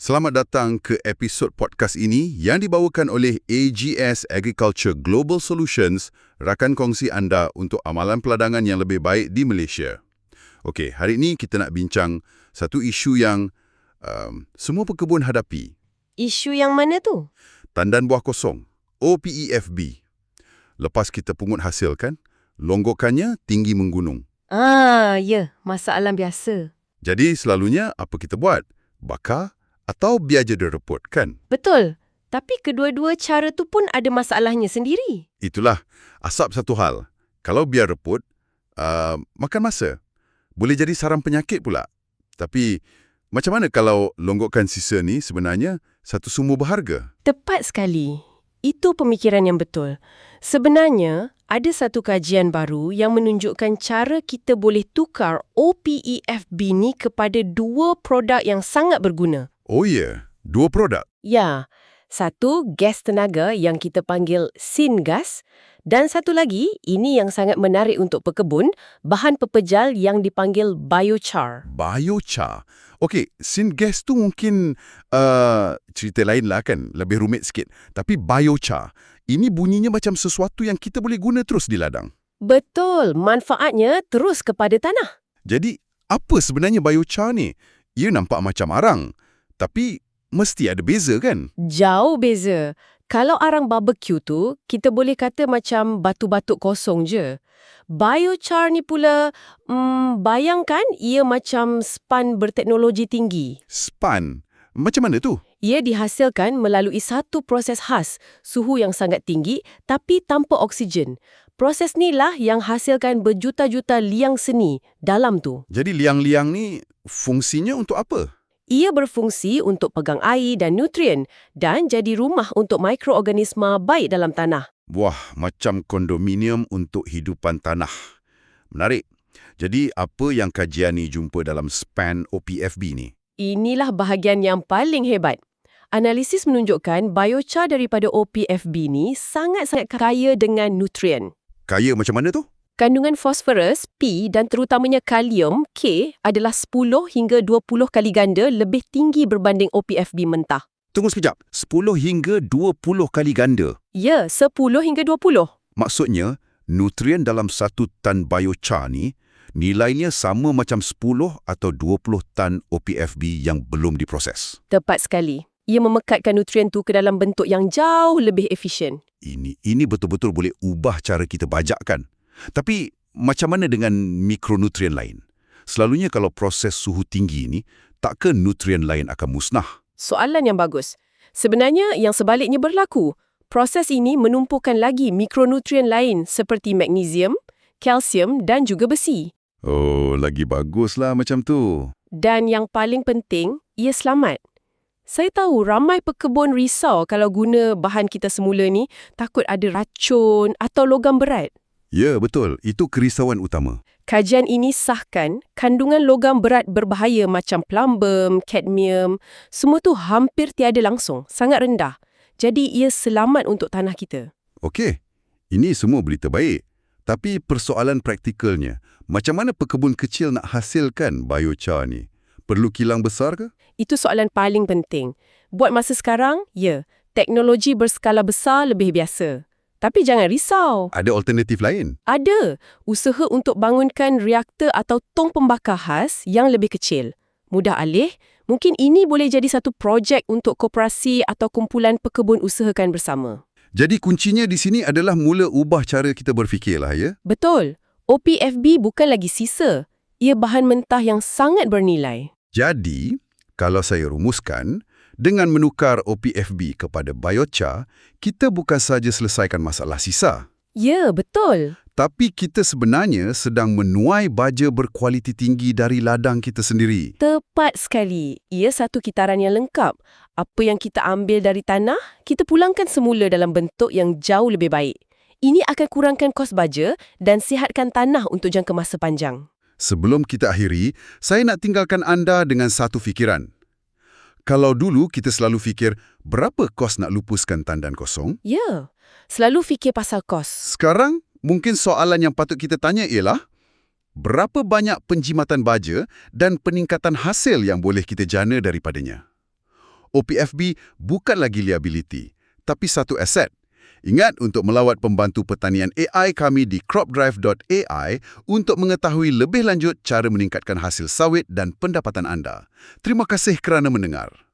Selamat datang ke episod podcast ini yang dibawakan oleh AGS Agriculture Global Solutions, rakan kongsi anda untuk amalan peladangan yang lebih baik di Malaysia. Okey, hari ini kita nak bincang satu isu yang semua pekebun hadapi. Isu yang mana tu? Tandan buah kosong, OPEFB. Lepas kita pungut hasil kan, longgokannya tinggi menggunung. Ya, masalah biasa. Jadi selalunya apa kita buat? Bakar atau biar je dia reput, kan? Betul. Tapi kedua-dua cara tu pun ada masalahnya sendiri. Itulah, asap satu hal. Kalau biar reput, makan masa. Boleh jadi sarang penyakit pula. Tapi, macam mana kalau longgokan sisa ni sebenarnya satu sumber berharga? Tepat sekali. Itu pemikiran yang betul. Sebenarnya, ada satu kajian baru yang menunjukkan cara kita boleh tukar OPEFB ni kepada dua produk yang sangat berguna. Oh ya, dua produk. Ya, satu gas tenaga yang kita panggil syngas dan satu lagi, ini yang sangat menarik untuk pekebun, bahan pepejal yang dipanggil biochar. Biochar. Okey, syngas tu mungkin cerita lain lah kan, lebih rumit sikit. Tapi biochar, ini bunyinya macam sesuatu yang kita boleh guna terus di ladang. Betul, manfaatnya terus kepada tanah. Jadi, apa sebenarnya biochar ni? Ia nampak macam arang. Tapi, mesti ada beza kan? Jauh beza. Kalau arang barbecue tu, kita boleh kata macam batu-batu kosong je. Biochar ni pula, bayangkan ia macam span berteknologi tinggi. Span? Macam mana tu? Ia dihasilkan melalui satu proses khas, suhu yang sangat tinggi tapi tanpa oksigen. Proses inilah yang hasilkan berjuta-juta liang seni dalam tu. Jadi liang-liang ni fungsinya untuk apa? Ia berfungsi untuk pegang air dan nutrien dan jadi rumah untuk mikroorganisma baik dalam tanah. Wah, macam kondominium untuk hidupan tanah. Menarik. Jadi, apa yang kajian ni jumpa dalam span OPEFB ni? Inilah bahagian yang paling hebat. Analisis menunjukkan biochar daripada OPEFB ni sangat-sangat kaya dengan nutrien. Kaya macam mana tu? Kandungan fosforus, P dan terutamanya kalium, K, adalah 10 hingga 20 kali ganda lebih tinggi berbanding OPEFB mentah. Tunggu sekejap. 10 hingga 20 kali ganda. Ya, 10 hingga 20. Maksudnya, nutrien dalam satu tan biochar ni, nilainya sama macam 10 atau 20 tan OPEFB yang belum diproses. Tepat sekali. Ia memekatkan nutrien tu ke dalam bentuk yang jauh lebih efisien. Ini betul-betul boleh ubah cara kita bajakkan. Tapi, macam mana dengan mikronutrien lain? Selalunya kalau proses suhu tinggi ni, takkah nutrien lain akan musnah? Soalan yang bagus. Sebenarnya yang sebaliknya berlaku. Proses ini menumpukan lagi mikronutrien lain seperti magnesium, kalsium dan juga besi. Oh, lagi baguslah macam tu. Dan yang paling penting, ia selamat. Saya tahu ramai pekebun risau kalau guna bahan kita semula ni, takut ada racun atau logam berat. Ya, betul. Itu kerisauan utama. Kajian ini sahkan kandungan logam berat berbahaya macam plumbum, kadmium, semua tu hampir tiada langsung, sangat rendah. Jadi ia selamat untuk tanah kita. Okey, ini semua berita baik. Tapi persoalan praktikalnya, macam mana pekebun kecil nak hasilkan biochar ni? Perlu kilang besar ke? Itu soalan paling penting. Buat masa sekarang, ya, teknologi berskala besar lebih biasa. Tapi jangan risau. Ada alternatif lain? Ada. Usaha untuk bangunkan reaktor atau tong pembakar khas yang lebih kecil. Mudah alih, mungkin ini boleh jadi satu projek untuk koperasi atau kumpulan pekebun usahakan bersama. Jadi kuncinya di sini adalah mula ubah cara kita berfikirlah, ya? Betul. OPEFB bukan lagi sisa. Ia bahan mentah yang sangat bernilai. Jadi, kalau saya rumuskan, dengan menukar OPEFB kepada biochar, kita bukan saja selesaikan masalah sisa. Ya, betul. Tapi kita sebenarnya sedang menuai baja berkualiti tinggi dari ladang kita sendiri. Tepat sekali. Ia satu kitaran yang lengkap. Apa yang kita ambil dari tanah, kita pulangkan semula dalam bentuk yang jauh lebih baik. Ini akan kurangkan kos baja dan sihatkan tanah untuk jangka masa panjang. Sebelum kita akhiri, saya nak tinggalkan anda dengan satu fikiran. Kalau dulu kita selalu fikir, berapa kos nak lupuskan tandan kosong? Ya, selalu fikir pasal kos. Sekarang, mungkin soalan yang patut kita tanya ialah, berapa banyak penjimatan baja dan peningkatan hasil yang boleh kita jana daripadanya? OPFB bukan lagi liability, tapi satu aset. Ingat untuk melawat pembantu pertanian AI kami di cropdrive.ai untuk mengetahui lebih lanjut cara meningkatkan hasil sawit dan pendapatan anda. Terima kasih kerana mendengar.